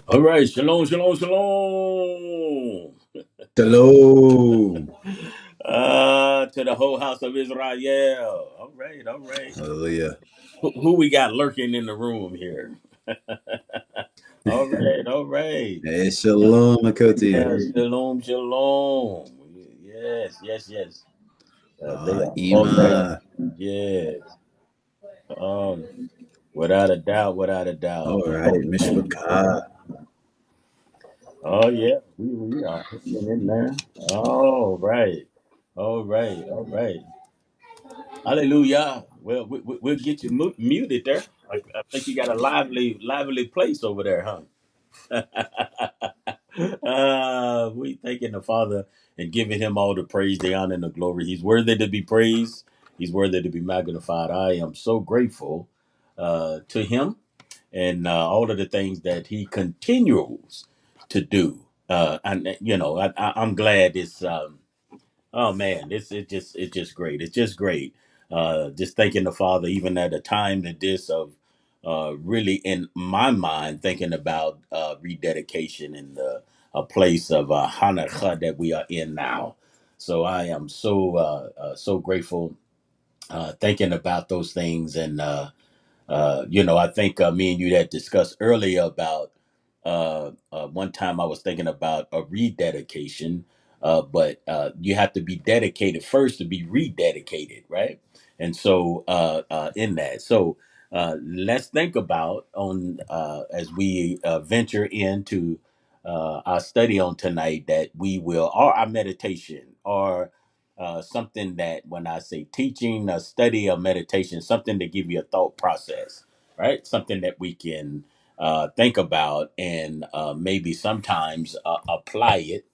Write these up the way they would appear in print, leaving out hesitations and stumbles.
All right, shalom, shalom, shalom. Shalom. To the whole house of Israel. All right, all right. Hallelujah. Who we got lurking in the room here? All right, all right. Hey, shalom, Makoti. Yeah, shalom, shalom. Yes, yes, yes. They are all right. Ima. Yes. Um, without a doubt, without a doubt. All right, Mishpachah. Oh yeah, we are hanging in there. All right, all right, all right. Hallelujah. Well, we'll get you muted there. I think you got a lively place over there, huh? We thanking the Father and giving Him all the praise, the honor, and the glory. He's worthy to be praised. He's worthy to be magnified. I am so grateful to Him and all of the things that He continues to do. And I'm glad it's. Oh man, it's just great. It's just great. Just thanking the Father, even at a time that this of really in my mind thinking about rededication in the a place of Hanukkah that we are in now. So I am so grateful thinking about those things and I think me and you had discussed earlier about one time I was thinking about a rededication, but you have to be dedicated first to be rededicated, right? And so in that, so let's think about on as we venture into our study on tonight that we will, or our meditation, or something that when I say teaching, a study, or meditation, something to give you a thought process, right? Something that we can think about and maybe sometimes apply it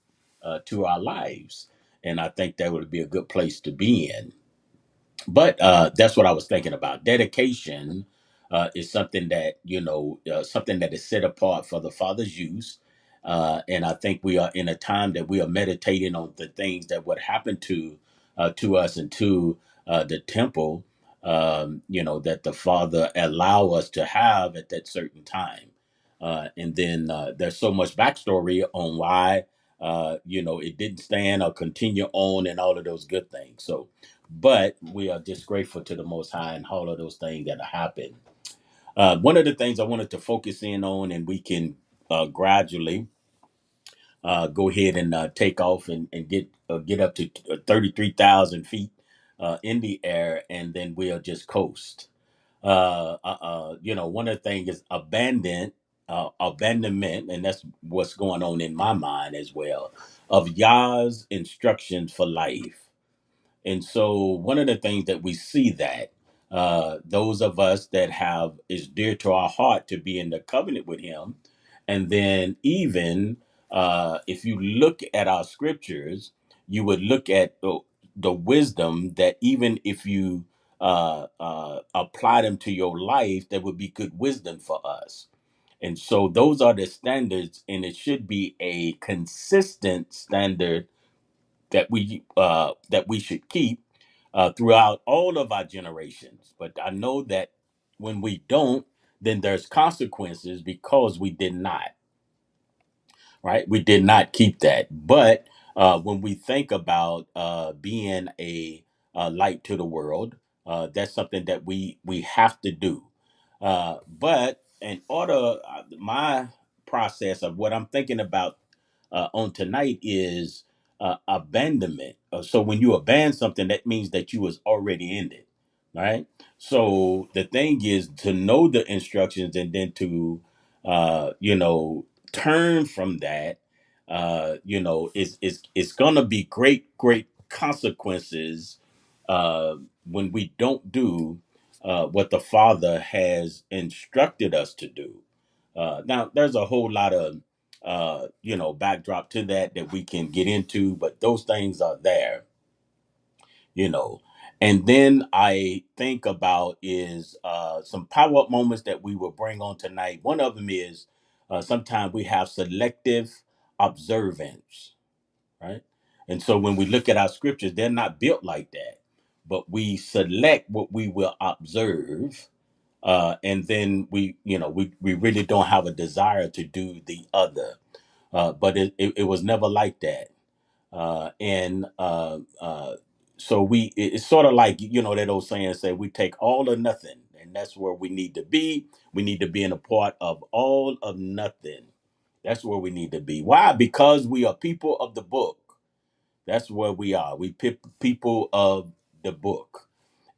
to our lives. And I think that would be a good place to be in. But that's what I was thinking about. Dedication is something that something that is set apart for the Father's use, and I think we are in a time that we are meditating on the things that would happen to us and to the temple. That the Father allow us to have at that certain time, and then there's so much backstory on why it didn't stand or continue on and all of those good things. So but we are just grateful to the Most High and all of those things that happen. One of the things I wanted to focus in on, and we can gradually go ahead and take off and get up to 33,000 feet in the air, and then we'll just coast. One of the things is abandonment, and that's what's going on in my mind as well, of Yah's instructions for life. And so one of the things that we see that those of us that have is dear to our heart to be in the covenant with him, and then even if you look at our scriptures, you would look at the wisdom that even if you apply them to your life, that would be good wisdom for us. And so those are the standards, and it should be a consistent standard that we should keep throughout all of our generations. But I know that when we don't, then there's consequences because we did not, right? We did not keep that. But when we think about being a light to the world, that's something that we have to do. But in order, my process of what I'm thinking about on tonight is abandonment. So when you abandon something, that means that you was already in it, right? So the thing is to know the instructions and then to, turn from that. It's gonna be great consequences when we don't do what the Father has instructed us to do. Now, there's a whole lot of backdrop to that we can get into, but those things are there, you know. And then I think about is some power up moments that we will bring on tonight. One of them is sometimes we have selective observance, right? And so when we look at our scriptures, they're not built like that, but we select what we will observe, and then we really don't have a desire to do the other. But it was never like that. And so it's sort of like, that old saying say, we take all or nothing. And that's where we need to be. We need to be in a part of all of nothing. That's where we need to be. Why? Because we are people of the book. That's where we are. People of the book.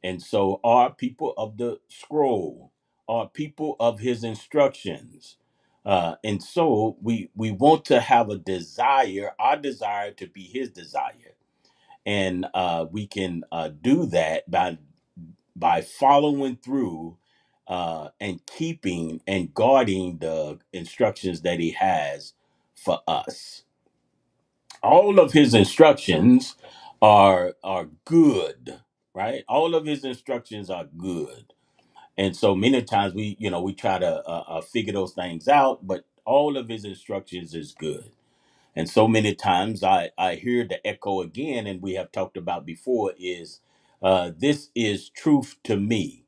And so are people of the scroll, are people of his instructions. And so we want to have a desire, our desire to be his desire. And we can do that by following through and keeping and guarding the instructions that he has for us. All of his instructions are good, right? All of his instructions are good. And so many times we try to figure those things out, but all of his instructions is good. And so many times I hear the echo again, and we have talked about before, is this is truth to me.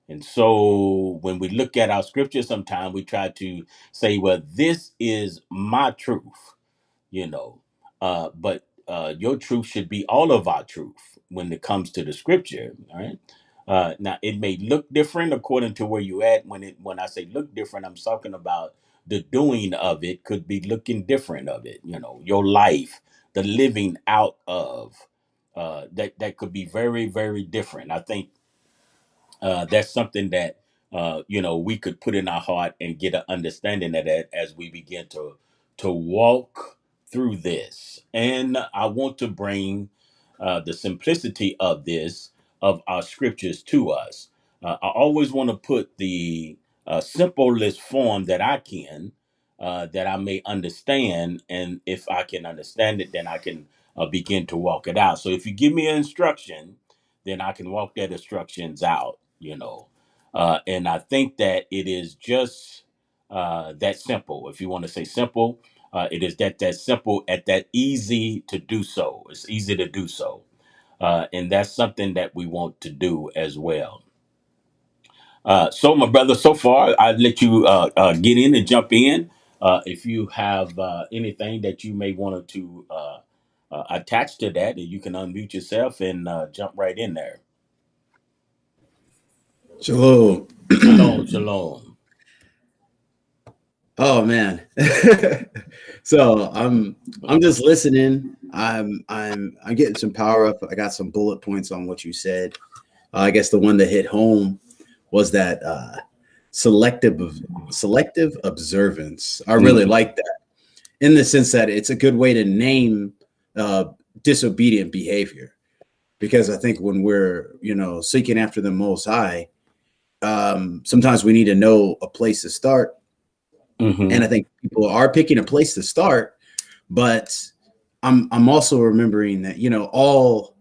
And so when we look at our scripture, sometimes we try to say, well, this is my truth, you know. But your truth should be all of our truth when it comes to the scripture, all right? Now it may look different according to where you at. When I say look different, I'm talking about the doing of it could be looking different of it. Your life, the living out of that could be very very different. I think that's something that we could put in our heart and get an understanding of that as we begin to walk through this. And I want to bring the simplicity of this of our scriptures to us. I always want to put the simplest form that I can, that I may understand, and if I can understand it, then I can begin to walk it out. So if you give me an instruction, then I can walk that instructions out. And I think that it is just that simple. If you want to say simple, it is that simple, at that easy to do so. It's easy to do so. And that's something that we want to do as well. So my brother, so far, I'll let you get in and jump in. If you have anything that you may want to attach to that, you can unmute yourself and jump right in there. Shalom. Shalom, shalom. Oh man. So I'm just listening. I'm getting some power up. I got some bullet points on what you said. I guess the one that hit home was that selective selective observance. I really Mhm. like that in the sense that it's a good way to name uh, disobedient behavior, because I think when we're seeking after the Most High, sometimes we need to know a place to start, and Mhm. I think people are picking a place to start, but I'm also remembering that all,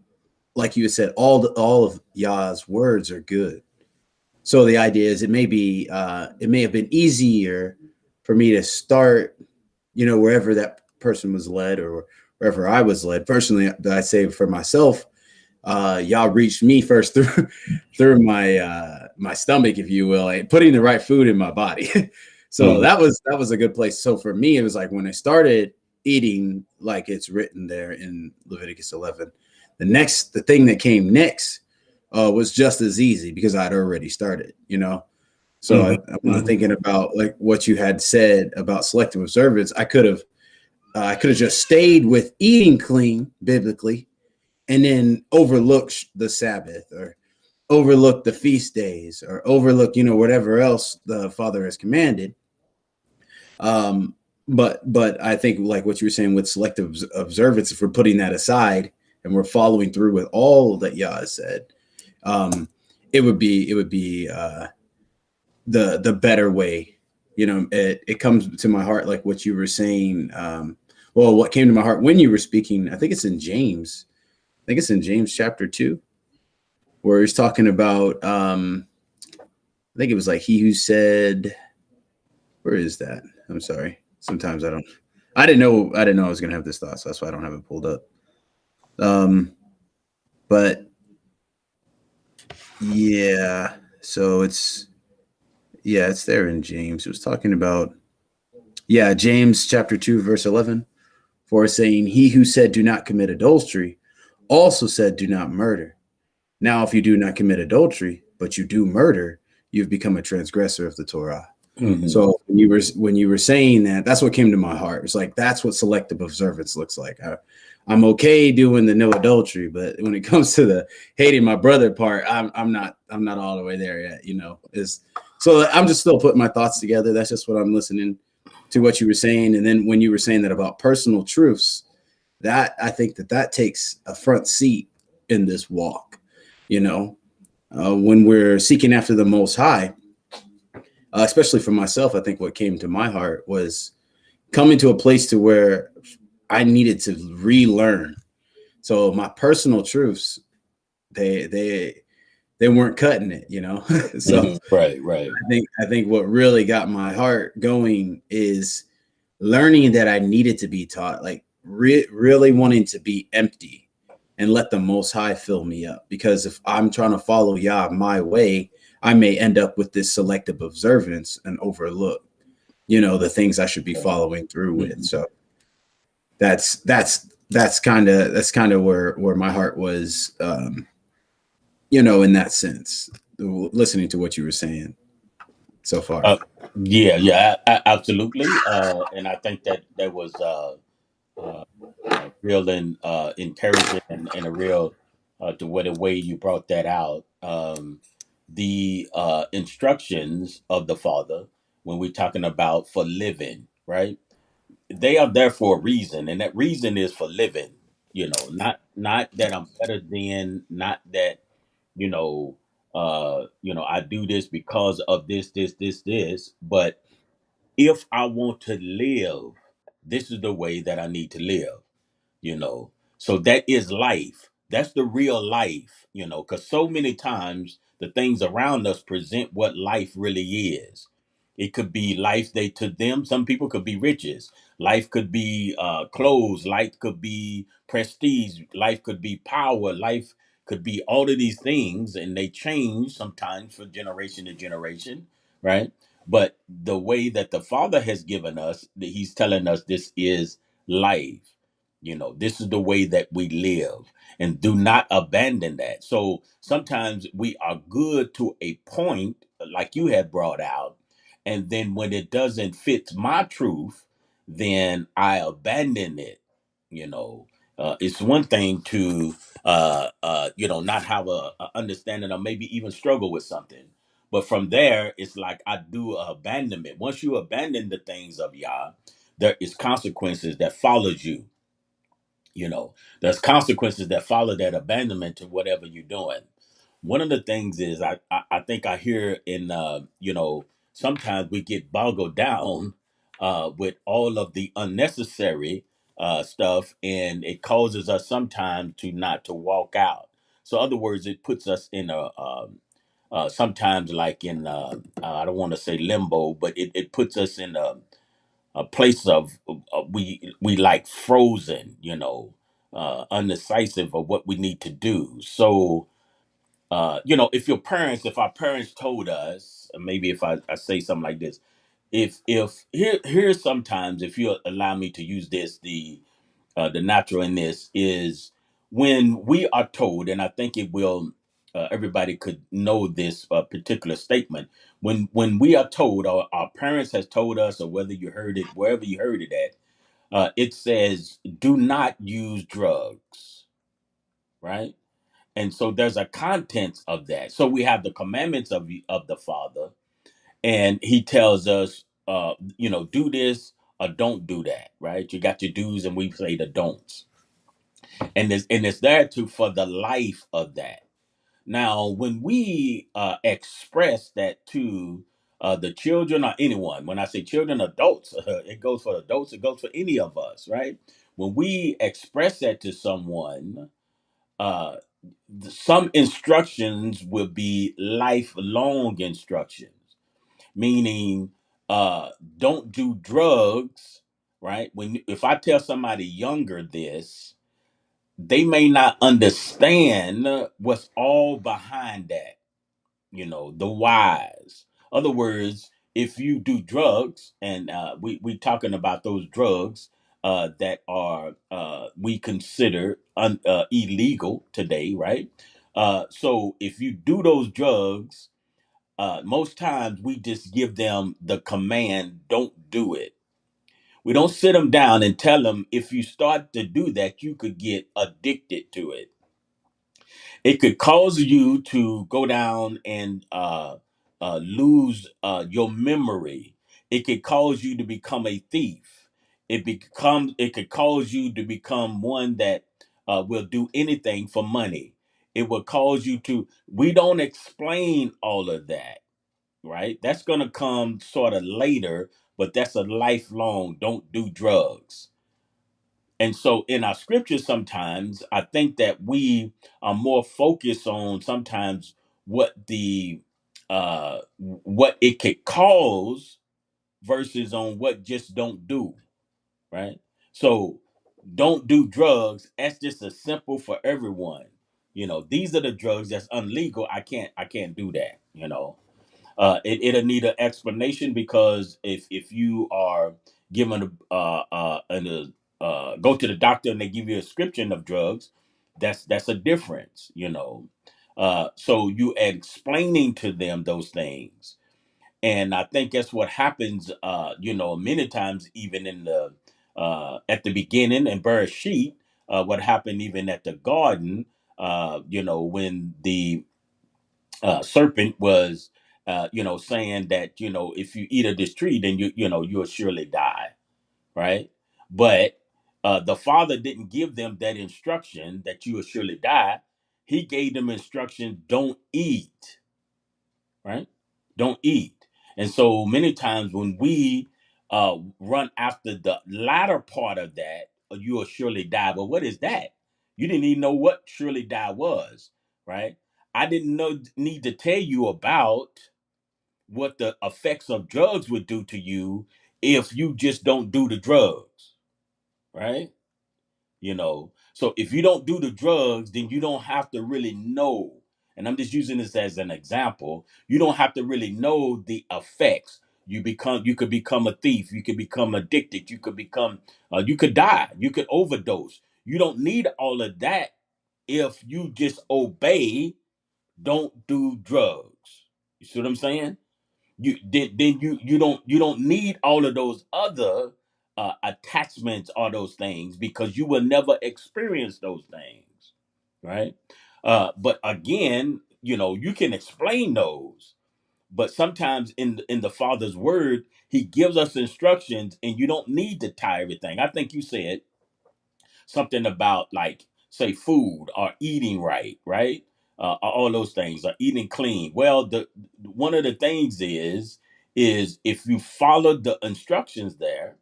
like you said, all of Yah's words are good. So the idea is it may have been easier for me to start wherever that person was led, or wherever I was led. Personally, I say for myself, y'all reached me first through my stomach, if you will, like putting the right food in my body. So Mhm. that was a good place. So for me, it was like when I started eating, like it's written there in Leviticus 11. The thing that came next was just as easy because I'd already started. So Mhm. I'm thinking about like what you had said about selective observance. I could have just stayed with eating clean biblically, and then overlook the Sabbath, or overlook the feast days, or overlook whatever else the Father has commanded. Um, but I think like what you were saying with selective observance, if we're putting that aside and we're following through with all that Yah has said, um, it would be the better way. It comes to my heart like what you were saying. Well, what came to my heart when you were speaking, I think it's in James. I think it's in James chapter 2, where he's talking about I think it was like he who said, where is that? I'm sorry. Sometimes I didn't know I was gonna have this thought, so that's why I don't have it pulled up. Um but yeah, so it's there in James. It was talking about, yeah, James chapter 2 verse 11, for saying, he who said do not commit adultery also said do not murder. Now if you do not commit adultery, but you do murder, you've become a transgressor of the Torah. Mhm. So when you were saying that, that's what came to my heart. It's like that's what selective observance looks like. I'm okay doing the no adultery, but when it comes to the hating my brother part, I'm not all the way there yet. Is so I'm just still putting my thoughts together. That's just what I'm listening to what you were saying, and then when you were saying that about personal truths, that I think that takes a front seat in this walk. You know, when we're seeking after the Most High, especially for myself, I think what came to my heart was coming to a place to where I needed to relearn. So my personal truths, they weren't cutting it. So Mhm. Right. Right. I think what really got my heart going is learning that I needed to be taught, like really wanting to be empty and let the Most High fill me up. Because if I'm trying to follow Yah my way, I may end up with this selective observance and overlook, the things I should be following through with. Mhm. So that's kind of where my heart was, in that sense, listening to what you were saying so far. Uh, yeah. Yeah. Absolutely. And I think that that was uh, real and encouraging, and a real to what a way you brought that out. The instructions of the Father when we're talking about for living, right? They are there for a reason, and that reason is for living. Not that I'm better than, not that you know, I do this because of this, but if I want to live, this is the way that I need to live you know so that is life. That's the real life, because so many times the things around us present what life really is. It could be life, they to them, some people could be riches. Life could be clothes. Life could be prestige. Life could be power. Life could be all of these things, and they change sometimes from generation to generation, right? But the way that the Father has given us, that he's telling us this is life. This is the way that we live, and do not abandon that. So sometimes we are good to a point, like you had brought out, And then when it doesn't fit my truth, then I abandon it. You know, it's one thing to not have a understanding or maybe even struggle with something. But from there, it's like I do abandonment. Once you abandon the things of Yah, there is consequences that follows you. You know, there's consequences that follow that abandonment to whatever you're doing. One of the things is I think I hear in sometimes we get boggled down with all of the unnecessary stuff, and it causes us sometimes to not to walk out. So other words, it puts us in a sometimes like in I don't want to say limbo, but it puts us in a place of we like frozen, undecisive of what we need to do. So if our parents told us, maybe if I say something like this, if here's sometimes, if you allow me to use this, the natural in this is when we are told, and I think it will, everybody could know this particular statement. When we are told, or our parents has told us, or whether you heard it, wherever you heard it at, it says, "Do not use drugs," right? And so there's a content of that. So we have the commandments of the Father, and He tells us, do this or don't do that, right? You got your do's, and we say the don'ts, and it's there to for the life of that. Now, when we express that to the children or anyone, when I say children, adults, it goes for adults, it goes for any of us, right? When we express that to someone, uh, some instructions will be lifelong instructions, meaning don't do drugs, right? If I tell somebody younger this, they may not understand what's all behind that, the whys. Other words, if you do drugs, and we talking about those drugs that are we consider illegal today, right? So if you do those drugs, most times we just give them the command, don't do it. We don't sit them down and tell them, if you start to do that, you could get addicted to it. It could cause you to go down and lose your memory. It could cause you to become a thief. It could cause you to become one that will do anything for money. It will cause you to. We don't explain all of that, right? That's going to come sort of later, but that's a lifelong. Don't do drugs. And so in our scriptures, sometimes I think that we are more focused on sometimes what it could cause versus on what just don't do, right? So don't do drugs. That's just a simple for everyone. These are the drugs that's illegal. I can't do that. It'll need an explanation, because if you are given go to the doctor and they give you a prescription of drugs, that's a difference. So you explaining to them those things, and I think that's what happens. Many times, even in the at the beginning in Bereshit, what happened even at the garden, when the serpent was saying that, if you eat of this tree, then you'll surely die, right? But the Father didn't give them that instruction that you will surely die. He gave them instruction, don't eat, right? Don't eat. And so many times when we run after the latter part of that, you will surely die. But what is that? You didn't even know what surely die was, right? I didn't need to tell you about what the effects of drugs would do to you if you just don't do the drugs, right? So if you don't do the drugs, then you don't have to really know. And I'm just using this as an example. You don't have to really know the effects. You could become a thief, you could become addicted, you could die, you could overdose. You don't need all of that if you just obey, don't do drugs. You see what I'm saying? You don't need all of those other attachments or those things, because you will never experience those things, right? But again, you can explain those, but sometimes in the Father's word, He gives us instructions, and you don't need to tie everything. I think you said something about, like, say, food or eating right, all those things, or eating clean. Well, the one of the things is if you follow the instructions there,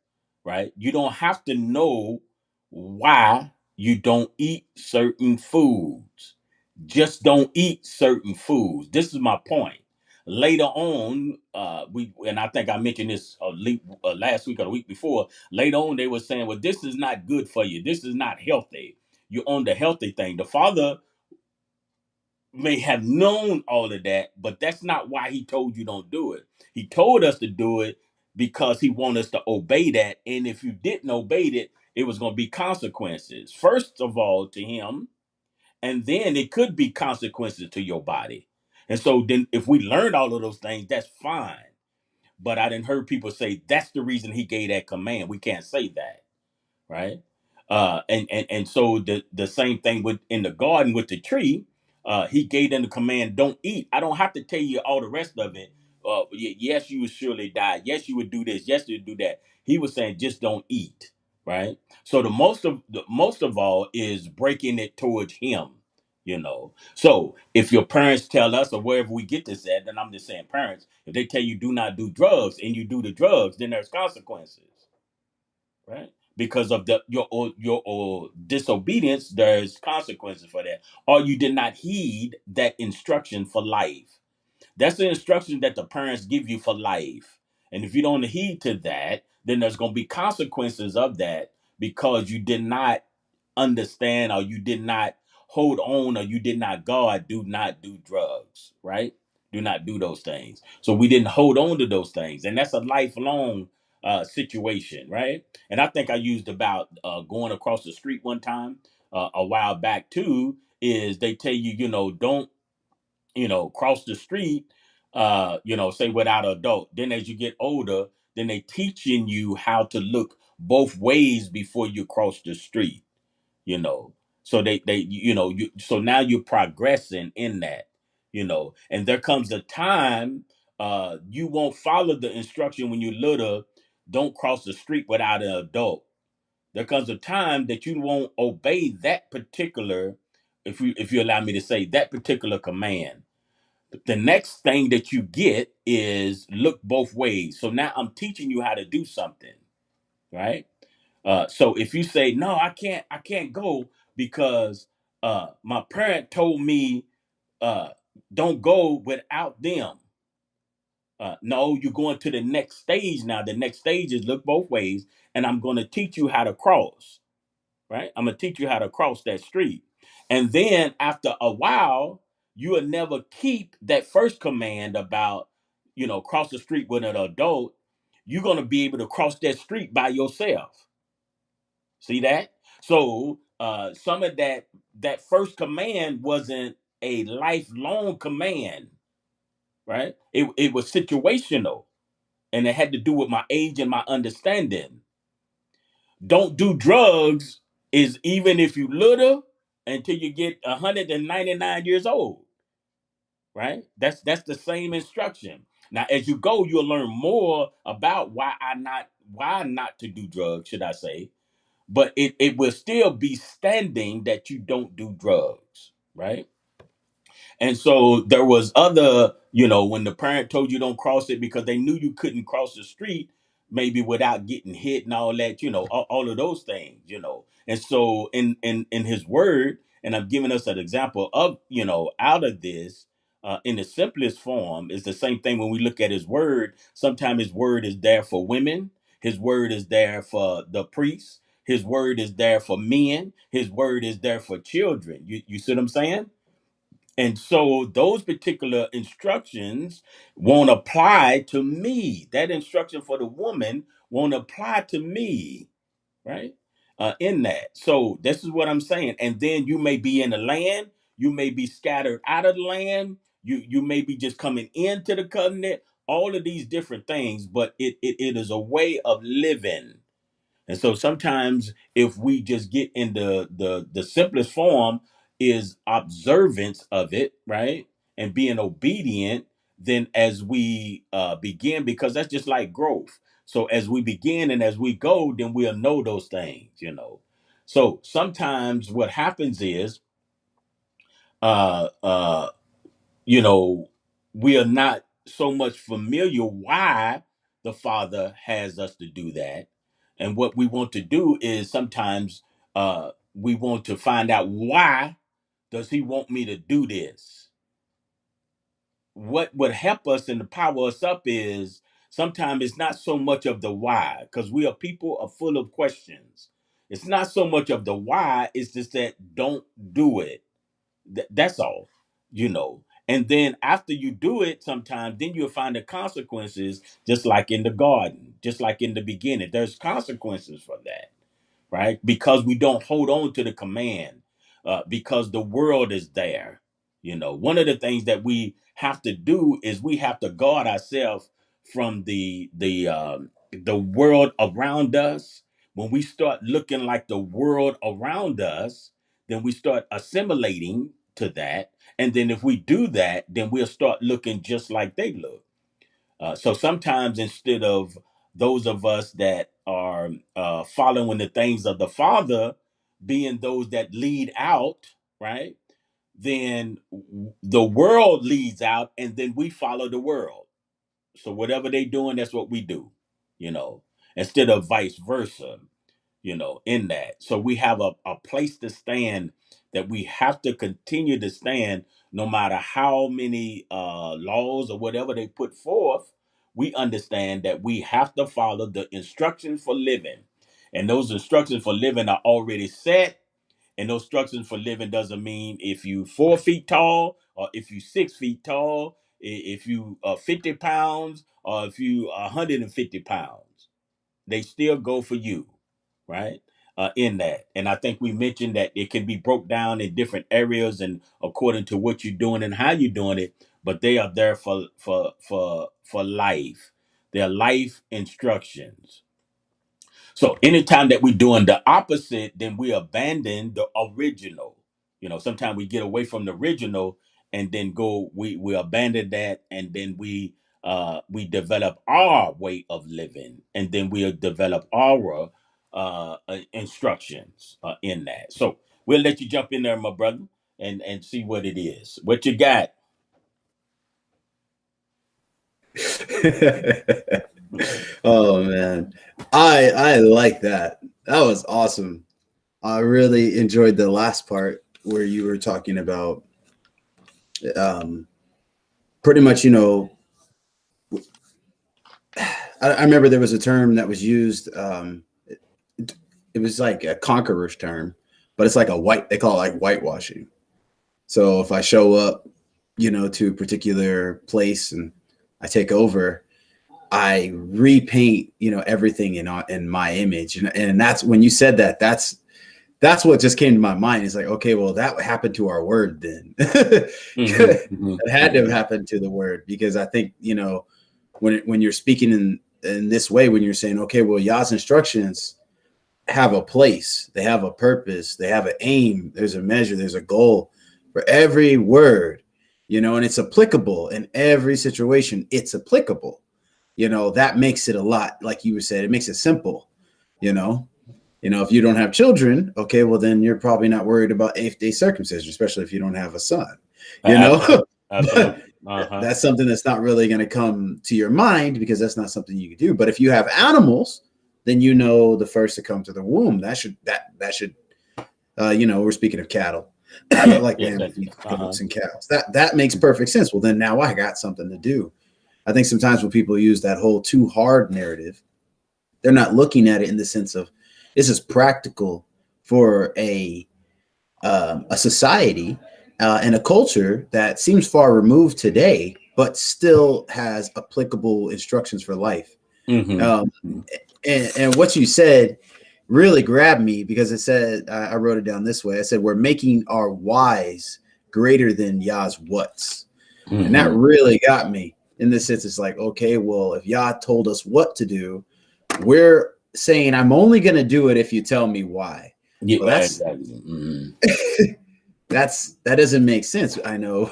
right, you don't have to know why you don't eat certain foods. Just don't eat certain foods. This is my point. Later on, we and I think I mentioned this last week or the week before. Later on, they were saying, "Well, this is not good for you. This is not healthy. You're on the healthy thing." The Father may have known all of that, but that's not why He told you don't do it. He told us to do it because He wanted us to obey that. And if you didn't obey it, it was going to be consequences. First of all, to Him, and then it could be consequences to your body. And so then if we learned all of those things, that's fine. But I didn't heard people say that's the reason He gave that command. We can't say that, right? And so the same thing with in the garden with the tree. He gave them the command, don't eat. I don't have to tell you all the rest of it. Yes, you would surely die. Yes, you would do this. Yes, you would do that. He was saying just don't eat, right? So the most of all is breaking it towards Him. So if your parents tell us, or wherever we get this at, then I'm just saying parents, if they tell you do not do drugs and you do the drugs, then there's consequences, right? Because of your disobedience, there's consequences for that. Or you did not heed that instruction for life. That's the instruction that the parents give you for life. And if you don't heed to that, then there's going to be consequences of that, because you did not understand, or you did not hold on, or you did not guard. Do not do drugs, right? Do not do those things. So we didn't hold on to those things. And that's a lifelong situation, right? And I think I used about going across the street one time a while back too, is they tell you, don't cross the street, say without an adult. Then as you get older, then they teaching you how to look both ways before you cross the street, you know. So so now you're progressing in that. And there comes a time you won't follow the instruction when you're little, don't cross the street without an adult. There comes a time that you won't obey that particular, if you allow me to say, that particular command. The next thing that you get is look both ways. So now I'm teaching you how to do something, right? So if you say, no, I can't go because my parent told me uh, don't go without them. No, you're going to the next stage now. The next stage is look both ways, and I'm going to teach you how to cross, right? I'm gonna teach you how to cross that street. And then after a while, you will never keep that first command about, cross the street with an adult. You're gonna be able to cross that street by yourself. See that? So some of that first command wasn't a lifelong command, right? It was situational, and it had to do with my age and my understanding. Don't do drugs is even if you little until you get 199 years old, right? That's the same instruction. Now as you go, you'll learn more about why not to do drugs, should I say. But it will still be standing that you don't do drugs, right? And so there was other, when the parent told you don't cross it because they knew you couldn't cross the street, maybe without getting hit and all that, all of those things. And so in His word, and I'm giving us an example of, out of this, in the simplest form, is the same thing when we look at His word. Sometimes His word is there for women. His word is there for the priests. His word is there for men. His word is there for children. You see what I'm saying? And so those particular instructions won't apply to me. That instruction for the woman won't apply to me, right? In that. So this is what I'm saying. And then you may be in the land, you may be scattered out of the land, you may be just coming into the covenant. all of these different things, but it is a way of living. And so sometimes if we just get in the simplest form is observance of it, right? And being obedient, then as we begin, because that's just like growth. So as we begin and as we go, then we'll know those things. So sometimes what happens is uh uh you know, we are not so much familiar why the Father has us to do that. And what we want to do is sometimes we want to find out, why does he want me to do this? What would help us and to power us up is sometimes it's not so much of the why, because we are people are full of questions. It's not so much of the why, it's just that don't do it. That's all. And then after you do it, sometimes then you'll find the consequences, just like in the garden, just like in the beginning. There's consequences for that, right? Because we don't hold on to the command, because the world is there. One of the things that we have to do is we have to guard ourselves from the world around us. When we start looking like the world around us, then we start assimilating to that. And then if we do that, then we'll start looking just like they look. So sometimes instead of those of us that are following the things of the Father being those that lead out, right? Then the world leads out and then we follow the world. So whatever they doing, that's what we do, you know, instead of vice versa, in that. So we have a place to stand, that we have to continue to stand no matter how many laws or whatever they put forth. We understand that we have to follow the instructions for living. And those instructions for living are already set. And those instructions for living doesn't mean if you 4 feet tall or if you 6 feet tall, if you 50 pounds or if you 150 pounds. They still go for you, right? In that. And I think we mentioned that it can be broke down in different areas and according to what you're doing and how you're doing it, but they are there for life. They're life instructions. So anytime that we're doing the opposite, then we abandon the original. Sometimes we get away from the original and then we abandon that, and then we develop our way of living, and then we develop our instructions in that. So we'll let you jump in there, my brother, and see what it is. What you got? Oh man, I like that. That was awesome. I really enjoyed the last part where you were talking about um, pretty much, I remember there was a term that was used. It was like a conqueror's term, but it's like they call it like whitewashing. So if I show up, to a particular place and I take over, I repaint, everything in my image. And that's when you said that, that's what just came to my mind. It's like, okay, well, that happened to our word then. It had to have happened to the word, because I think, when you're speaking in this way, when you're saying, okay, well, Yah's instructions have a place, they have a purpose, they have an aim, there's a measure, there's a goal for every word, and it's applicable in every situation. It's applicable. That makes it a lot, like you said, it makes it simple. If you don't have children, okay, well, then you're probably not worried about eighth day circumcision, especially if you don't have a son, Absolutely. That's something that's not really going to come to your mind, because that's not something you can do. But if you have animals, then the first to come to the womb. That should we're speaking of cattle, like lambs, goats, and cows. That makes perfect sense. Well, then now I got something to do. I think sometimes when people use that whole too hard narrative, they're not looking at it in the sense of this is practical for a society and a culture that seems far removed today, but still has applicable instructions for life. And what you said really grabbed me, because it said, I wrote it down this way. I said, we're making our whys greater than Yah's whats. And that really got me. in this sense, it's like, okay, well, if Yah told us what to do, we're saying, I'm only going to do it if you tell me why. Yeah, Well, exactly. Mm-hmm. that doesn't make sense. I know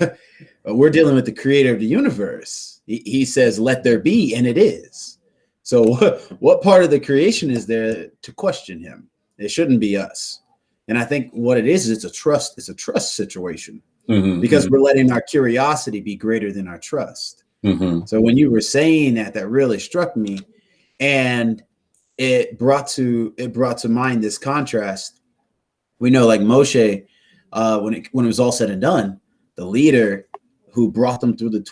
we're dealing with the creator of the universe. He says, let there be, and it is. So what part of the creation is there to question him? It shouldn't be us. And I think what it is it's a trust situation, because Mm-hmm. we're letting our curiosity be greater than our trust. Mm-hmm. So when you were saying that, that really struck me, and it brought to mind this contrast. We know, like Moshe, when it was all said and done, the leader who brought them through the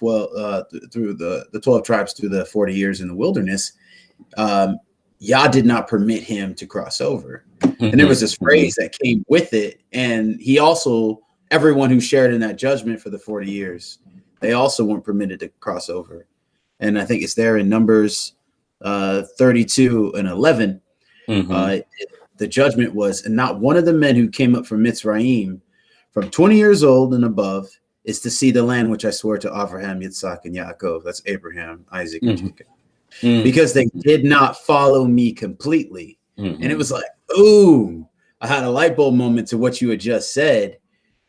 12 tribes through the 40 years in the wilderness, um, Yah did not permit him to cross over. And there was this Mm-hmm. phrase that came with it, and he also, everyone who shared in that judgment for the 40 years, they also weren't permitted to cross over. And I think it's there in Numbers 32 and 11. Mm-hmm. Uh, the judgment was, and not one of the men who came up from Mitzrayim from 20 years old and above is to see the land which I swore to Abraham, Yitzhak, and Yaakov. That's Abraham, Isaac, and Mm-hmm. Jacob. Because they did not follow me completely. And it Mm-hmm. was like, ooh, I had a light bulb moment to what you had just said.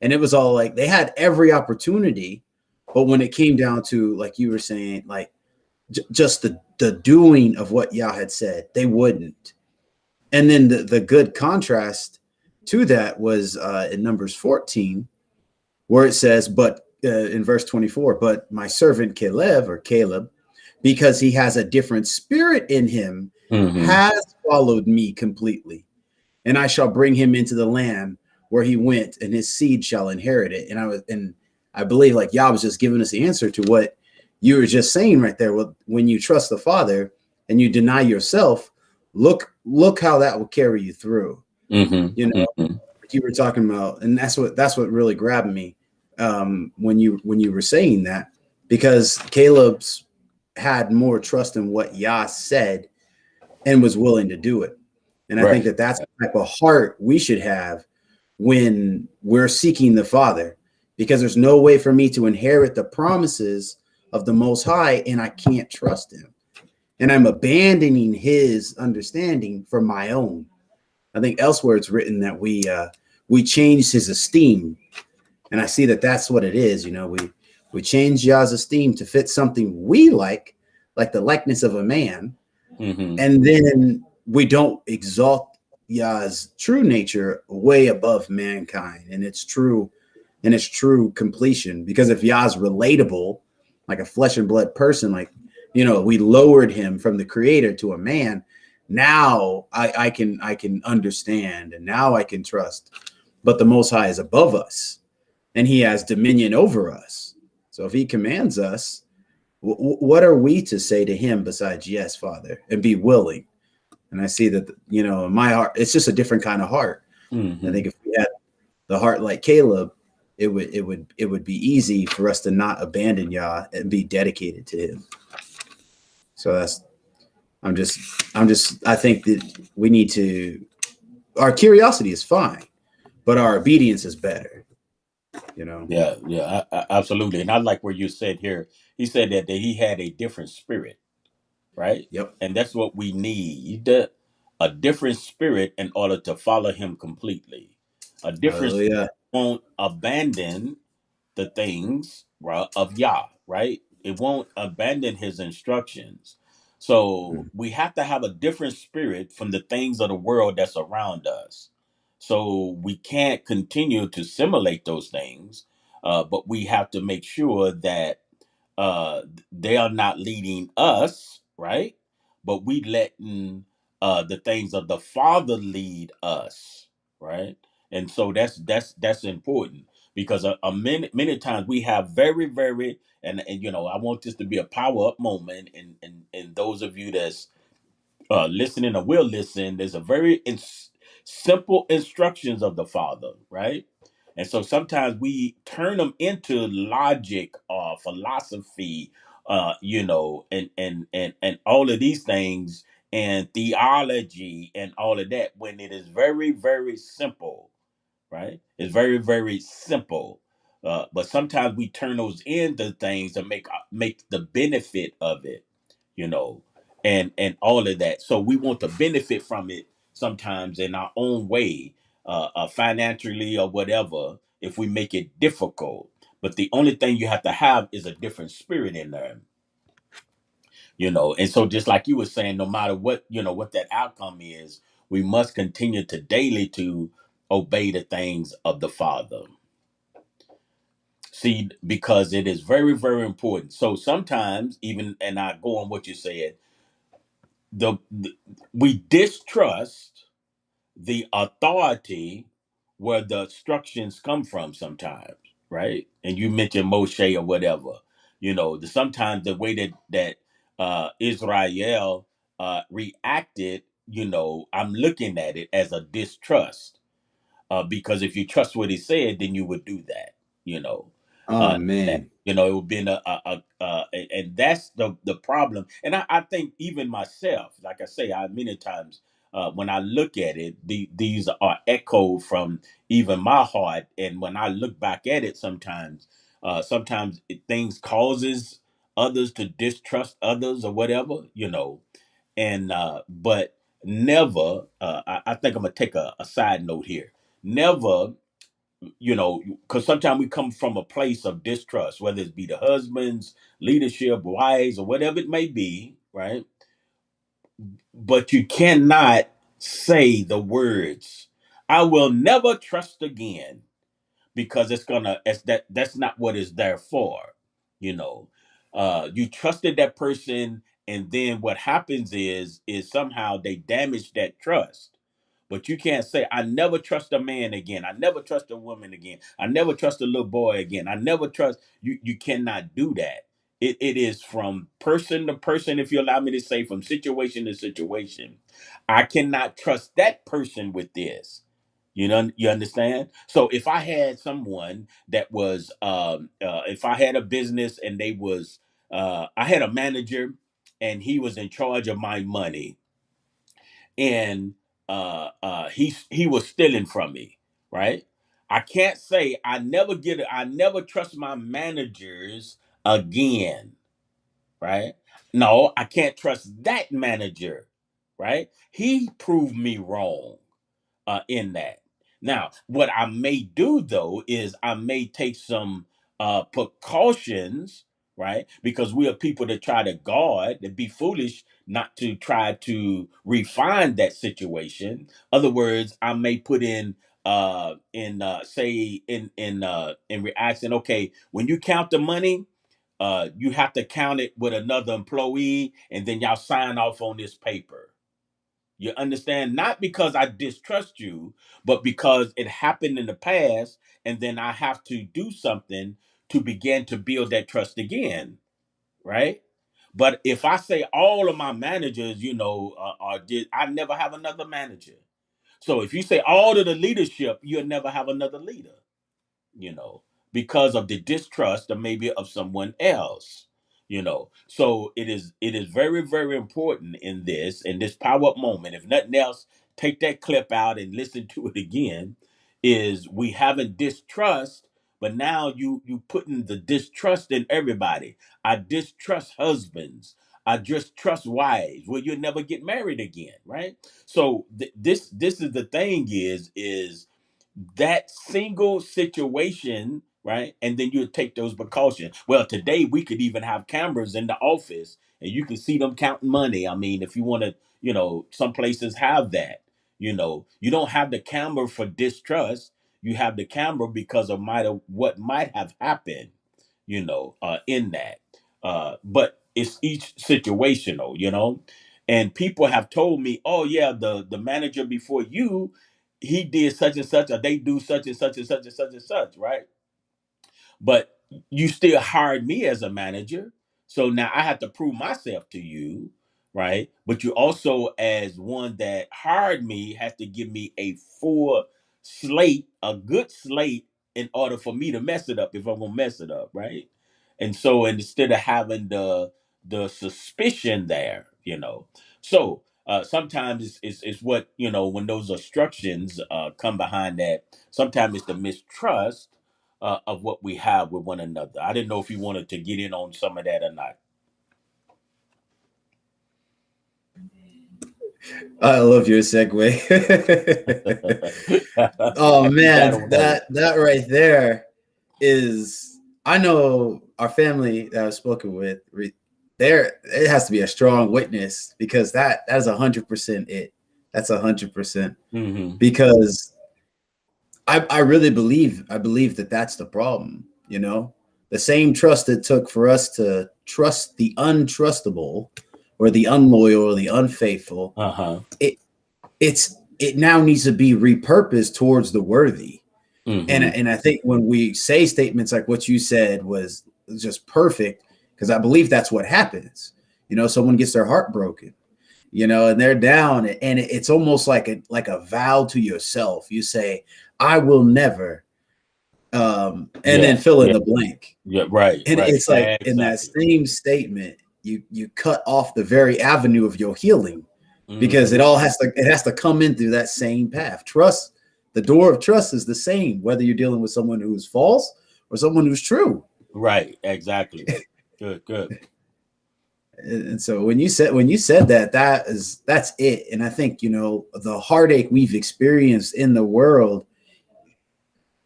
And it was all like they had every opportunity. But when it came down to, like you were saying, like just the doing of what Yah had said, they wouldn't. And then the good contrast to that was in Numbers 14, where it says, but in verse 24, but my servant Caleb, because he has a different spirit in him, Mm-hmm. has followed me completely. And I shall bring him into the land where he went, and his seed shall inherit it. And I believe like Yah was just giving us the answer to what you were just saying right there. Well, when you trust the Father and you deny yourself, look how that will carry you through. Mm-hmm. You know, Mm-hmm. like you were talking about, and that's what really grabbed me when you were saying that, because Caleb's had more trust in what Yah said and was willing to do it. And I think Right. that that's the type of heart we should have when we're seeking the Father, because there's no way for me to inherit the promises of the Most High and I can't trust him. And I'm abandoning his understanding for my own. I think elsewhere it's written that we changed his esteem, and I see that that's what it is. We change Yah's esteem to fit something we like the likeness of a man, Mm-hmm. and then we don't exalt Yah's true nature way above mankind and its true completion. Because if Yah's relatable, like a flesh and blood person, like we lowered him from the creator to a man. Now I can understand, and now I can trust. But the Most High is above us, and He has dominion over us. So if He commands us, what are we to say to Him besides yes, Father, and be willing? And I see that in my heart, it's just a different kind of heart. I Mm-hmm. think if we had the heart like Caleb, it would be easy for us to not abandon Yah and be dedicated to Him. So I'm just I think that we need to, our curiosity is fine, but our obedience is better, you know. Yeah, yeah, absolutely. And I like where you said here, he said that he had a different spirit, right? Yep. And that's what we need, a different spirit in order to follow him completely. A different spirit Hallelujah. won't abandon the things, right, of Yah, right? It won't abandon his instructions. So Mhm. we have to have a different spirit from the things of the world that's around us. So we can't continue to simulate those things, but we have to make sure that uh, they are not leading us, right? But we letting the things of the Father lead us, right? And so that's important because many times we have very and I want this to be a power up moment, and those of you that's listening or will listen, there's a very simple instructions of the Father, right? And so sometimes we turn them into logic or philosophy, and all of these things and theology and all of that when it is very simple, right? It's very simple. But sometimes we turn those into things to make the benefit of it, you know, and all of that. So we want to benefit from it sometimes in our own way, financially or whatever. If we make it difficult, but the only thing you have to have is a different spirit in there, you know. And so, just like you were saying, no matter what, you know, what that outcome is, we must continue to daily to obey the things of the Father. See, because it is very, very important. So sometimes, even, and I go on what you said, the we distrust the authority where the instructions come from sometimes, right? And you mentioned Moshe or whatever, you know, sometimes the way that Israel reacted, you know, I'm looking at it as a distrust, because if you trust what he said, then you would do that, you know. Oh man. You know, it would be and that's the problem. And I think even myself, like I say, I many times, when I look at it, these are echoed from even my heart. And when I look back at it, sometimes things causes others to distrust others or whatever, you know. And but never, I think I'm gonna take a side note here. Never, you know, because sometimes we come from a place of distrust, whether it be the husbands, leadership, wives, or whatever it may be, right? But you cannot say the words, I will never trust again, because that's not what it's there for, you know. You trusted that person, and then what happens is somehow they damage that trust. But you can't say, I never trust a man again, I never trust a woman again, I never trust a little boy again, I never trust you. You cannot do that. It is from person to person, if you allow me to say, from situation to situation. I cannot trust that person with this. You know, you understand? So if I had someone that was, if I had a business and I had a manager and he was in charge of my money, and he was stealing from me, right? I can't say I never trust my managers again, right? No, I can't trust that manager, right? He proved me wrong, in that. Now, what I may do though is I may take some precautions, right? Because we are people that try to guard, that be foolish not to try to refine that situation. Other words, I may put in say in reaction, okay, when you count the money, you have to count it with another employee, and then y'all sign off on this paper. You understand? Not because I distrust you, but because it happened in the past, and then I have to do something to begin to build that trust again, right? But if I say all of my managers, you know, I never have another manager. So if you say all of the leadership, you'll never have another leader, you know, because of the distrust or maybe of someone else, you know. So it is very, very important in this power up moment. If nothing else, take that clip out and listen to it again. Is we haven't distrust, but now you putting the distrust in everybody. I distrust husbands. I just trust wives. Well, you'll never get married again, right? So this is the thing is that single situation, right? And then you take those precautions. Well, today we could even have cameras in the office and you can see them counting money. I mean, if you want to, you know, some places have that. You know, you don't have the camera for distrust. You have the camera because of what might have happened, you know, in that. But it's each situational, you know. And people have told me, oh yeah, the manager before you, he did such and such, or they do such and such and such and such and such, right? But you still hired me as a manager. So now I have to prove myself to you, right? But you also, as one that hired me, has to give me a full slate, a good slate, in order for me to mess it up if I'm gonna mess it up, right? And so instead of having the suspicion there, you know. So sometimes it's what, you know, when those instructions come behind that, sometimes it's the mistrust, of what we have with one another. I didn't know if you wanted to get in on some of that or not. I love your segue. Oh You got man, on that one. that right there is, I know our family that I've spoken with, there it has to be a strong witness, because that is 100% it. That's 100%, Mm-hmm. because I really believe that that's the problem. The same trust it took for us to trust the untrustable, or the unloyal, or the unfaithful. Uh-huh. It it now needs to be repurposed towards the worthy. And Mm-hmm. and I think when we say statements like what you said was just perfect, because I believe that's what happens. Someone gets their heart broken, and they're down, and it's almost like a vow to yourself. You say, I will never, and then Yeah. fill in Yeah. the blank. Yeah. Right. And Right. it's like in that Exactly. same statement, you cut off the very avenue of your healing, because Mm-hmm. it has to come in through that same path. Trust, the door of trust is the same, whether you're dealing with someone who's false or someone who's true. Right. Exactly. Good. Good. And so when you said that, that's it. And I think, the heartache we've experienced in the world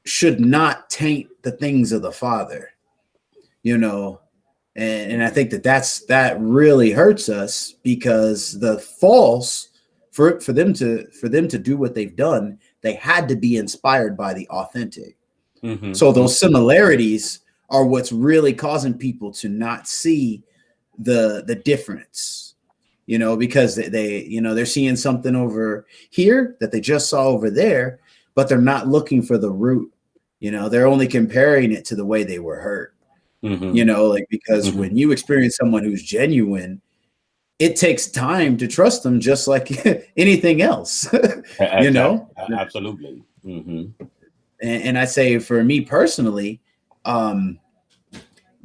should not taint the things of the Father, you know. And I think that really hurts us, because the false, for them to do what they've done, they had to be inspired by the authentic. So Mm-hmm. those similarities are what's really causing people to not see the difference, because they're seeing something over here that they just saw over there, but they're not looking for the root. They're only comparing it to the way they were hurt. Mm-hmm. Like, because Mm-hmm. when you experience someone who's genuine, it takes time to trust them, just like anything else. you Exactly. know Absolutely. Mm-hmm. and I say, for me personally, um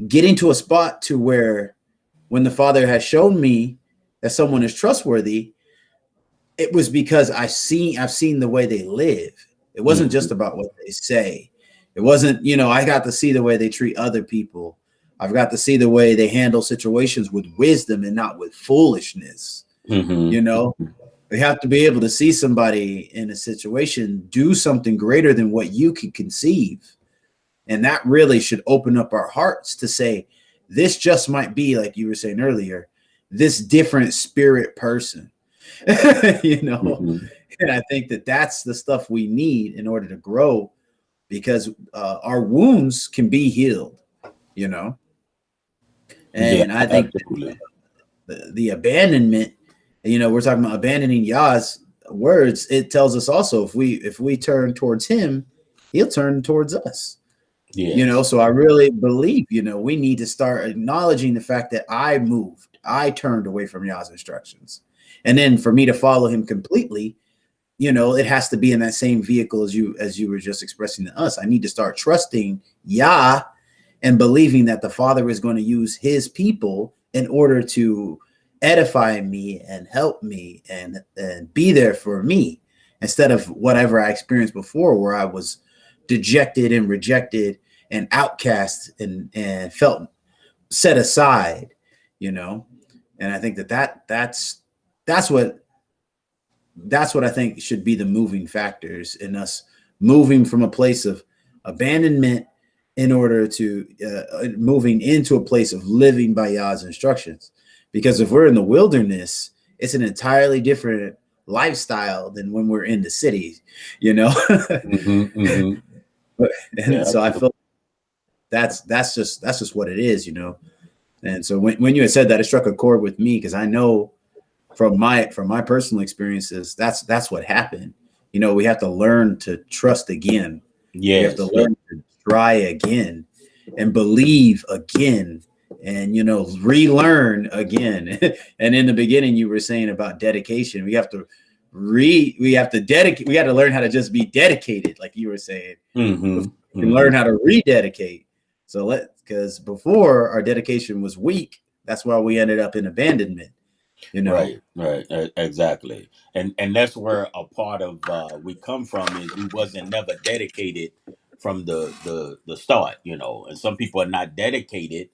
getting to a spot to where, when the Father has shown me that someone is trustworthy, it was because I've seen the way they live. It wasn't Mm-hmm. just about what they say. It wasn't, I got to see the way they treat other people. I've got to see the way they handle situations with wisdom and not with foolishness. Mm-hmm. You know, we have to be able to see somebody in a situation do something greater than what you can conceive. And that really should open up our hearts to say, this just might be, like you were saying earlier, this different spirit person. you know, Mm-hmm. and I think that that's the stuff we need in order to grow, because our wounds can be healed, you know. Yeah. And I think Absolutely. the abandonment, we're talking about abandoning Yah's words. It tells us also, if we turn towards him, he'll turn towards us. Yes. So I really believe, we need to start acknowledging the fact that I turned away from Yah's instructions. And then for me to follow him completely, it has to be in that same vehicle as you were just expressing to us. I need to start trusting Yah and believing that the Father is going to use his people in order to edify me and help me and be there for me, instead of whatever I experienced before, where I was dejected and rejected and outcast and felt set aside, you know. And I think that's what I think should be the moving factors in us moving from a place of abandonment in order to moving into a place of living by Yah's instructions. Because if we're in the wilderness, it's an entirely different lifestyle than when we're in the cities, you know. Mm-hmm. Mm-hmm. And Yeah. so I feel that's just what it is, you know. And so when you had said that, it struck a chord with me, because I know from my personal experiences, that's what happened. We have to learn to trust again. We have to Yes. Yes. learn to try again and believe again, and relearn again. And in the beginning, you were saying about dedication. We have to dedicate. We got to learn how to just be dedicated, like you were saying, Mm-hmm. before we can Mm-hmm. learn how to rededicate. Because before, our dedication was weak. That's why we ended up in abandonment. You know. Right, right, exactly, and that's where a part of we come from is we wasn't never dedicated from the start, and some people are not dedicated,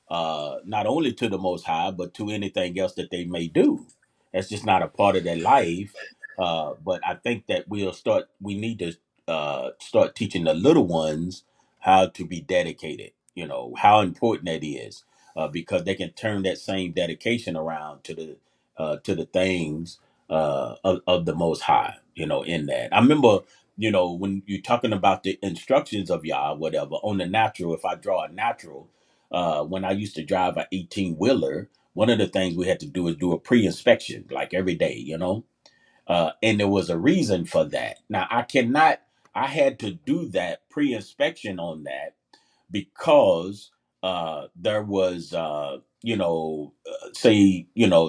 not only to the Most High, but to anything else that they may do. That's just not a part of their life. But I think that we need to start teaching the little ones how to be dedicated, how important that is, because they can turn that same dedication around to the things of the Most High, in that. I remember, when you're talking about the instructions of Yah, whatever, on the natural, if I draw a natural, when I used to drive an 18 wheeler, one of the things we had to do is do a pre inspection, like every day, and there was a reason for that. Now, I had to do that pre inspection on that because there was say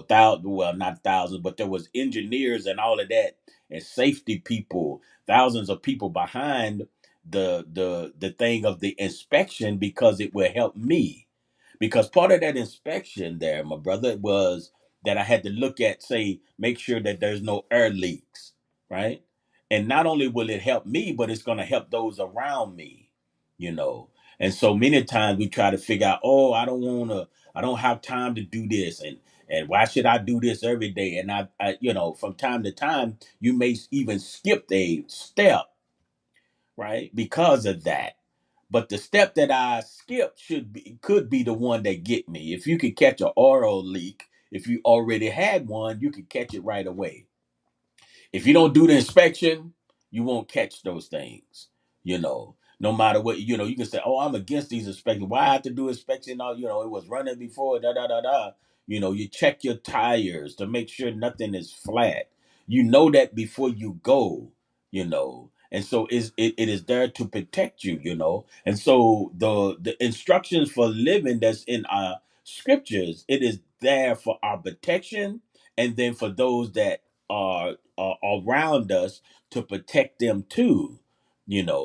thousand, well, not thousands, but there was engineers and all of that, and safety people, thousands of people behind the thing of the inspection, because it will help me, because part of that inspection there, my brother, was that I had to look at, say, make sure that there's no air leaks, right? And not only will it help me, but it's going to help those around me, you know. And so many times we try to figure out, oh, I don't have time to do this, and why should I do this every day? And from time to time, you may even skip a step, right, because of that. But the step that I skipped could be the one that get me. If you could catch an oil leak, if you already had one, you could catch it right away. If you don't do the inspection, you won't catch those things. No matter what, you can say, "Oh, I'm against these inspections. Why I have to do inspection? Oh, it was running before, da da da da." You check your tires to make sure nothing is flat. You know that before you go. And so it is there to protect you. And so the instructions for living that's in our scriptures, it is there for our protection, and then for those that are around us, to protect them too.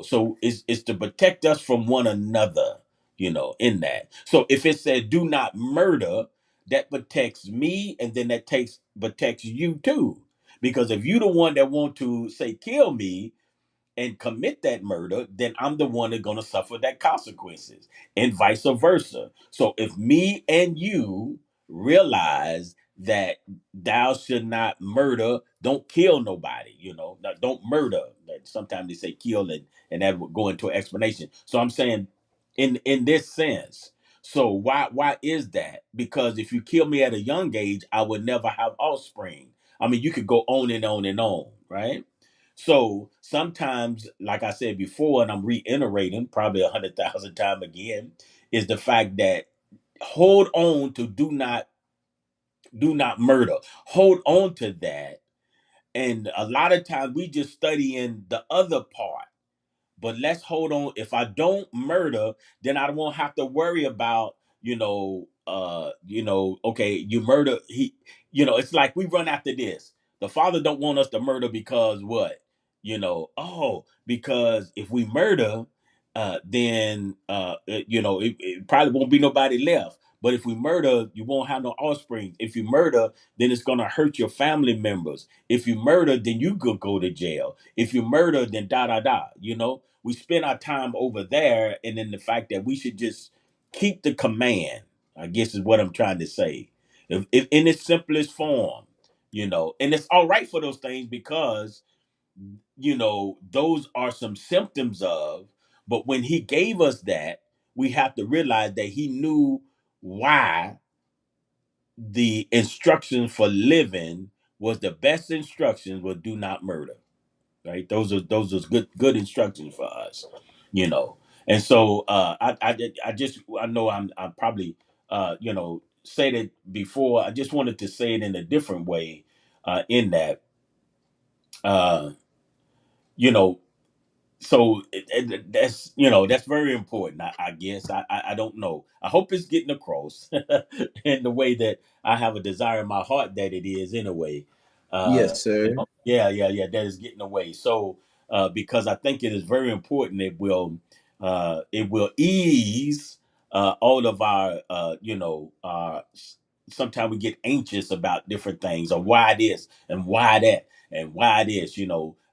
So it's to protect us from one another, in that. So if it said do not murder, that protects me, and then that takes protects you too, because if you the one that want to, say, kill me and commit that murder, then I'm the one that's going to suffer that consequences, and vice versa. So if me and you realize that thou should not murder, don't kill nobody, don't murder. Like, sometimes they say kill, and that would go into an explanation. So I'm saying, in this sense. So why is that? Because if you kill me at a young age, I would never have offspring. I mean, you could go on and on and on, right? So sometimes, like I said before, and I'm reiterating probably 100,000 times again, is the fact that hold on to do not murder. Hold on to that. And a lot of times we just study in the other part, but let's hold on. If I don't murder, then I won't have to worry about, okay, you murder. It's like we run after this. The Father don't want us to murder because what? Because if we murder, then it probably won't be nobody left. But if we murder, you won't have no offspring. If you murder, then it's gonna hurt your family members. If you murder, then you could go to jail. If you murder, then da da da. We spend our time over there, and then the fact that we should just keep the command, I guess, is what I'm trying to say, if in its simplest form. And it's all right for those things, because those are some symptoms of. But when he gave us that, we have to realize that he knew why the instructions for living was the best instructions, was do not murder, right? Those are good instructions for us, you know. And so I know I'm probably said it before. I just wanted to say it in a different way, in that uh, you know so that's very important. I guess I don't know. I hope it's getting across in the way that I have a desire in my heart that it is, anyway. Yes, sir. Yeah, that is getting away. So because I think it is very important, it will ease all of our sometimes we get anxious about different things, or why this and why that and why this.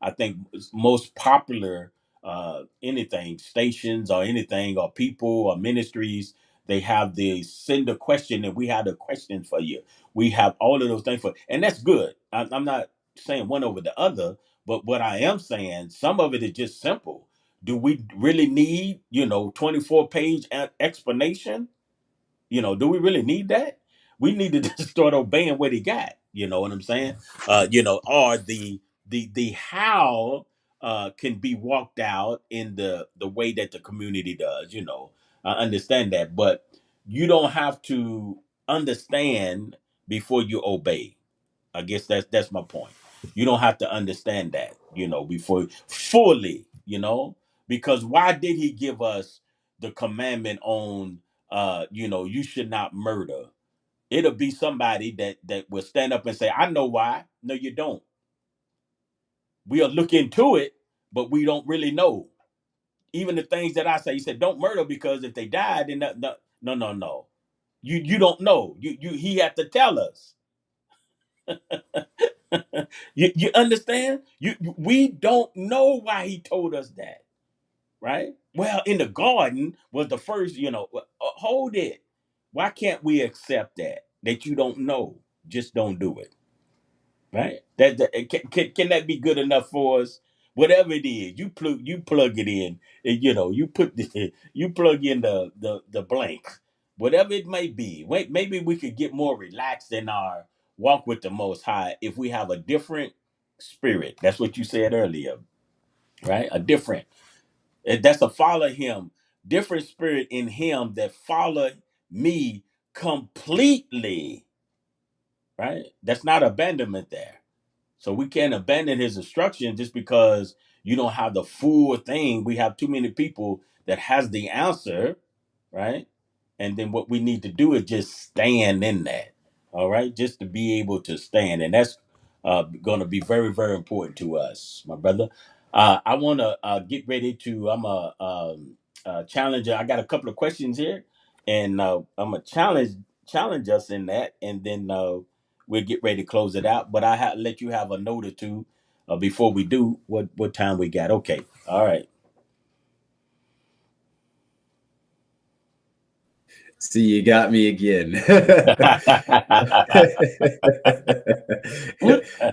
I think most popular anything, stations or anything, or people or ministries, they have the send a question, and we have the questions for you. We have all of those things and that's good. I'm not saying one over the other, but what I am saying, some of it is just simple. Do we really need, 24-page explanation? Do we really need that? We need to just start obeying what he got. You know what I'm saying? Or the how can be walked out in the way that the community does. I understand that, but you don't have to understand before you obey. I guess that's my point. You don't have to understand that, before fully, because why did he give us the commandment on you should not murder? It'll be somebody that will stand up and say, I know why. No, you don't. We'll look into it, but we don't really know. Even the things that I say, he said, don't murder, because if they die, then no. You don't know. He had to tell us. You understand? We don't know why he told us that, right? Well, in the garden was the first, hold it. Why can't we accept that you don't know? Just don't do it, right? Can that be good enough for us? Whatever it is, you plug it in, and you put you plug in the blank, whatever it may be. Wait, maybe we could get more relaxed in our walk with the Most High if we have a different spirit. That's what you said earlier, right? A different. That's a follow him, different spirit in him that follow me completely, right? That's not abandonment there. So we can't abandon his instruction just because you don't have the full thing. We have too many people that has the answer, right? And then what we need to do is just stand in that. All right, just to be able to stand, and that's going to be very, very important to us, my brother. I want to get ready to. I'm a challenger. I got a couple of questions here, and I'm a challenge us in that, and then we'll get ready to close it out. But let you have a note or two before we do. What time we got? Okay, all right. See, you got me again.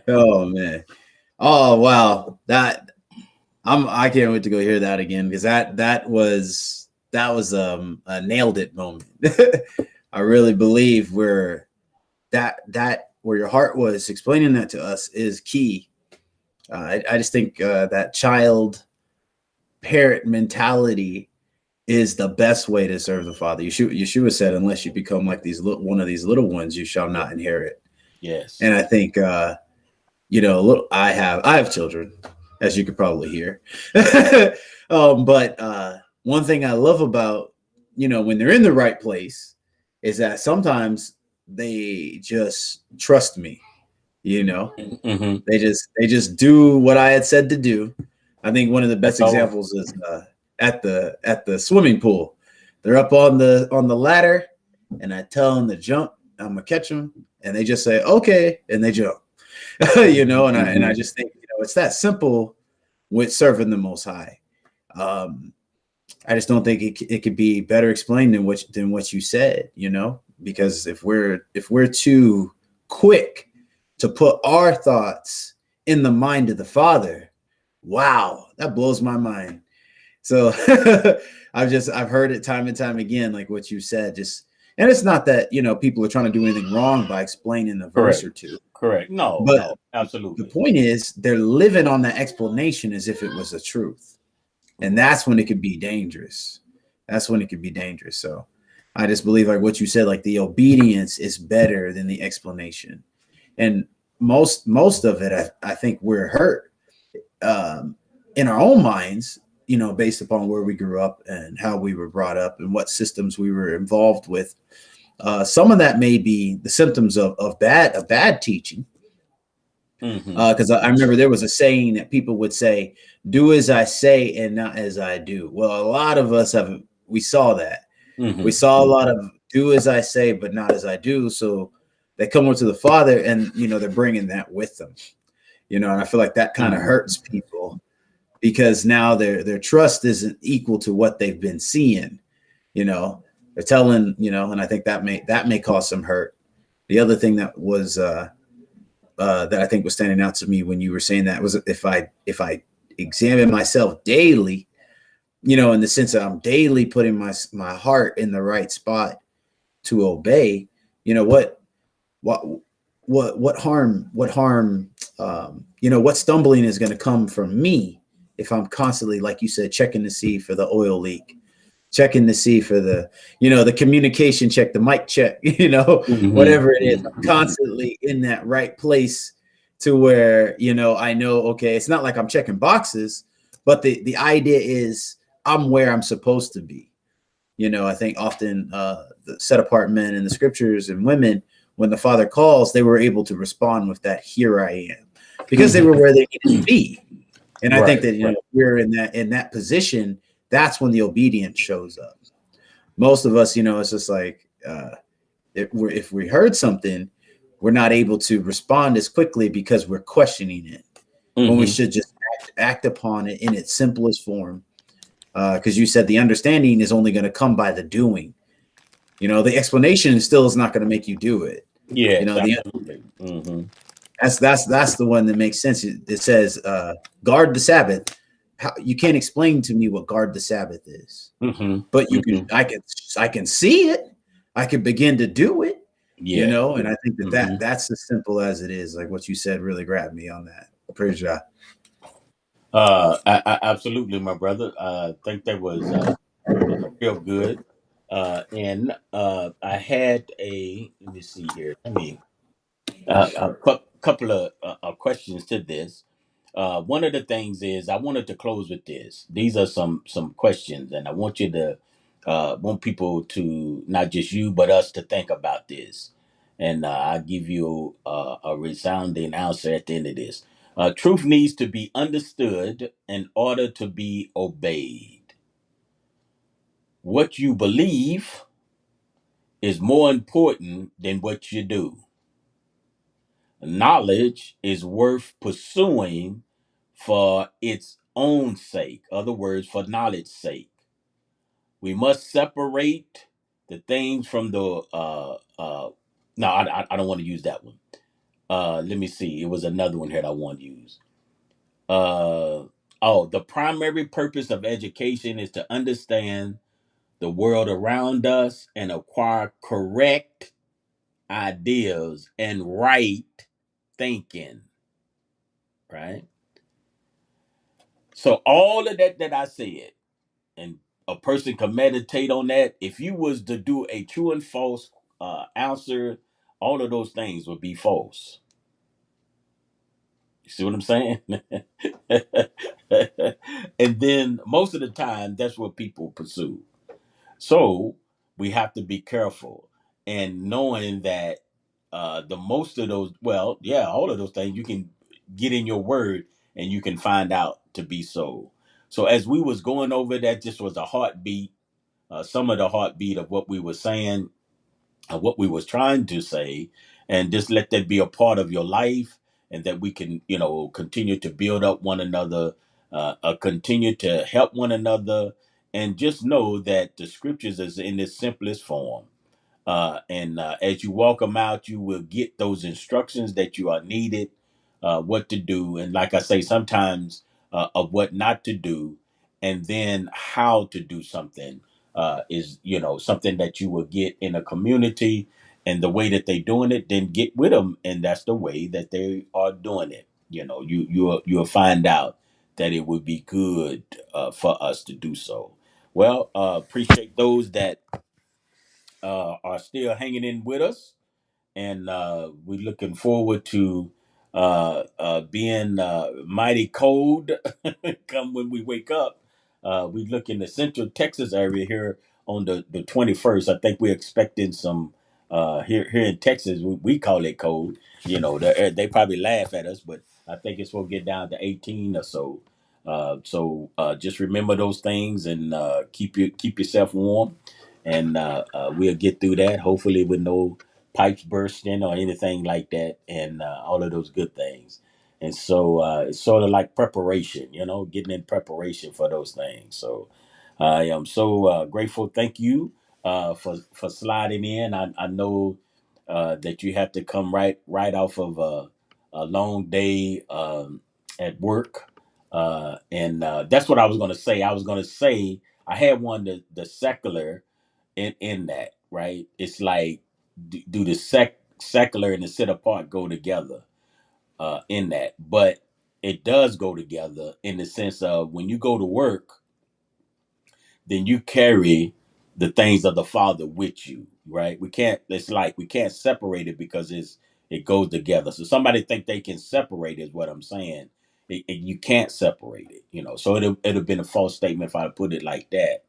Oh man. Oh wow. I can't wait to go hear that again, because that was a nailed it moment. I really believe where your heart was explaining that to us is key. I just think that child parent mentality is the best way to serve the Father. Yeshua said, unless you become like one of these little ones, you shall not inherit. Yes. And I think I have children, as you could probably hear. But one thing I love about, when they're in the right place, is that sometimes they just trust me. Mm-hmm. They just do what I had said to do. I think one of the best examples is at the swimming pool. They're up on the ladder, and I tell them to jump. I'm gonna catch them, and they just say okay, and they jump. And I just think it's that simple with serving the Most High. I just don't think it could be better explained than what you said. Because if we're too quick to put our thoughts in the mind of the Father, wow, that blows my mind. So I've heard it time and time again, like what you said. And it's not that people are trying to do anything wrong by explaining the verse or two. Correct. No, absolutely. The point is they're living on that explanation as if it was the truth. And that's when it could be dangerous. So I just believe, like what you said, like the obedience is better than the explanation. And most of it, I think we're hurt in our own minds, based upon where we grew up and how we were brought up and what systems we were involved with. Some of that may be the symptoms of bad teaching. Because I remember there was a saying that people would say, "Do as I say and not as I do." Well, a lot of us we saw that. Mm-hmm. We saw a lot of "do as I say but not as I do." So they come over to the Father, and they're bringing that with them. And I feel like that kind of hurts people, because now their trust isn't equal to what they've been seeing. You know, they're telling, and I think that may cause some hurt. The other thing that was that I think was standing out to me when you were saying that was if I examine myself daily, in the sense that I'm daily putting my heart in the right spot to obey, what what what harm what stumbling is going to come from me if I'm constantly, like you said, checking to see for the oil leak, checking to see for the communication check, the mic check, Mm-hmm. whatever it is. I'm Mm-hmm. constantly in that right place to where, I know, okay, it's not like I'm checking boxes, but the idea is I'm where I'm supposed to be. I think often the set apart men in the scriptures and women, when the Father calls, they were able to respond with that, "Here I am," because they were where they needed to be. And I think Right, that right. we're in that position. That's when the obedience shows up. Most of us, it's just like if we heard something, we're not able to respond as quickly because we're questioning it when we Mm-hmm. should just act upon it in its simplest form. Because you said the understanding is only going to come by the doing. The explanation still is not going to make you do it. Yes, The absolutely. Mm-hmm. that's the one that makes sense. It says guard the Sabbath. You can't explain to me what guard the Sabbath is, Mm-hmm. but you can. Mm-hmm. I can see it. I can begin to do it. Yeah. And I think that, Mm-hmm. that's as simple as it is. Like what you said really grabbed me on that. Praise God. Absolutely, my brother. I think that was real good. And I had let me see here. Let me couple of questions to this. One of the things is I wanted to close with this. These are some questions, and I want you to want people to, not just you but us, to think about this. And I'll give you a resounding answer at the end of this. Truth needs to be understood in order to be obeyed. What you believe is more important than what you do. Knowledge is worth pursuing for its own sake. Other words, for knowledge's sake. We must separate the things from the. No, I don't want to use that one. Let me see. It was another one here that I want to use. The primary purpose of education is to understand the world around us and acquire correct ideas and right thinking. Right. So all of that I said, and a person can meditate on that. If you was to do a true and false answer, all of those things would be false. You see what I'm saying? And then most of the time, that's what people pursue. So we have to be careful, and knowing that the most of those, well, yeah, all of those things you can get in your word, and you can find out to be so. So as we was going over that, just was a heartbeat, some of the heartbeat of what we were saying, what we was trying to say, and just let that be a part of your life, and that we can, continue to build up one another, continue to help one another, and just know that the scriptures is in its simplest form. And as you walk them out, you will get those instructions that you are needed, what to do, and like I say, sometimes of what not to do, and then how to do something is something that you will get in a community, and the way that they doing it, then get with them, and that's the way that they are doing it. You'll find out that it would be good for us to do so. Well, appreciate those that are still hanging in with us, and we're looking forward to being mighty cold come when we wake up. We look in the Central Texas area here on the 21st. I think we're expecting some here in Texas. We call it cold. They probably laugh at us, but I think it's going to get down to 18 or so. So just remember those things, and keep yourself warm, and we'll get through that, hopefully with no pipes bursting or anything like that, and all of those good things. And so it's sort of like preparation, getting in preparation for those things. So I am so grateful. Thank you for sliding in. I know that you have to come right off of a long day at work, and that's what I was going to say. I was going to say I had one the secular in that, right. It's like do the secular and the set apart go together in that, but it does go together in the sense of when you go to work, then you carry the things of the Father with you, right? We can't. It's like we can't separate it because it goes together. So somebody think they can separate is what I'm saying. You can't separate it, So it'd have been a false statement if I put it like that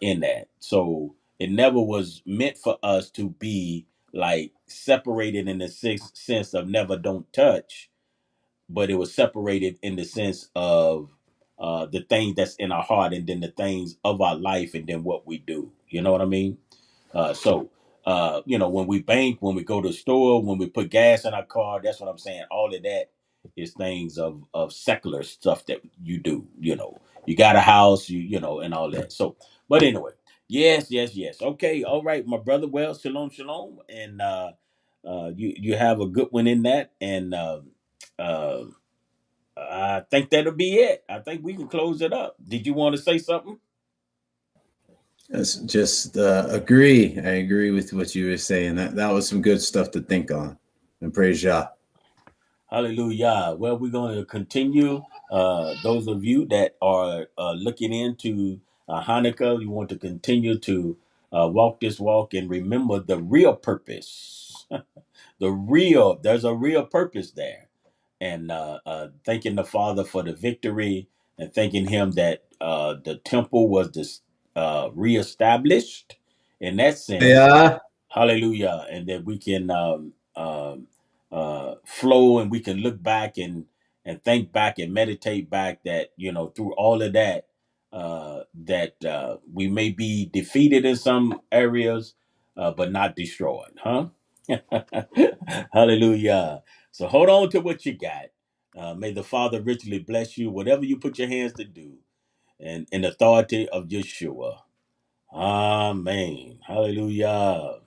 in that. So it never was meant for us to be like separated in the sense of never don't touch, but it was separated in the sense of the things that's in our heart and then the things of our life and then what we do. You know what I mean? So, when we bank, when we go to the store, when we put gas in our car, that's what I'm saying. All of that is things of secular stuff that you do. You got a house, and all that. So, but anyway, yes, yes, yes. Okay, all right, my brother. Well, shalom, shalom, and you have a good one in that, and uh, I think that'll be it. I think we can close it up. Did you want to say something? That's just agree. I agree with what you were saying. That was some good stuff to think on. And praise Yah. Hallelujah. Well, we're going to continue. Those of you that are looking into Hanukkah, you want to continue to walk this walk and remember the real purpose. There's a real purpose there. And thanking the Father for the victory and thanking Him that the temple was reestablished in that sense. Yeah. Hallelujah. And that we can flow and we can look back and think back and meditate back that, through all of that, that we may be defeated in some areas, but not destroyed. Huh? Hallelujah. So hold on to what you got. May the Father richly bless you, whatever you put your hands to do, and in authority of Yeshua. Amen. Hallelujah.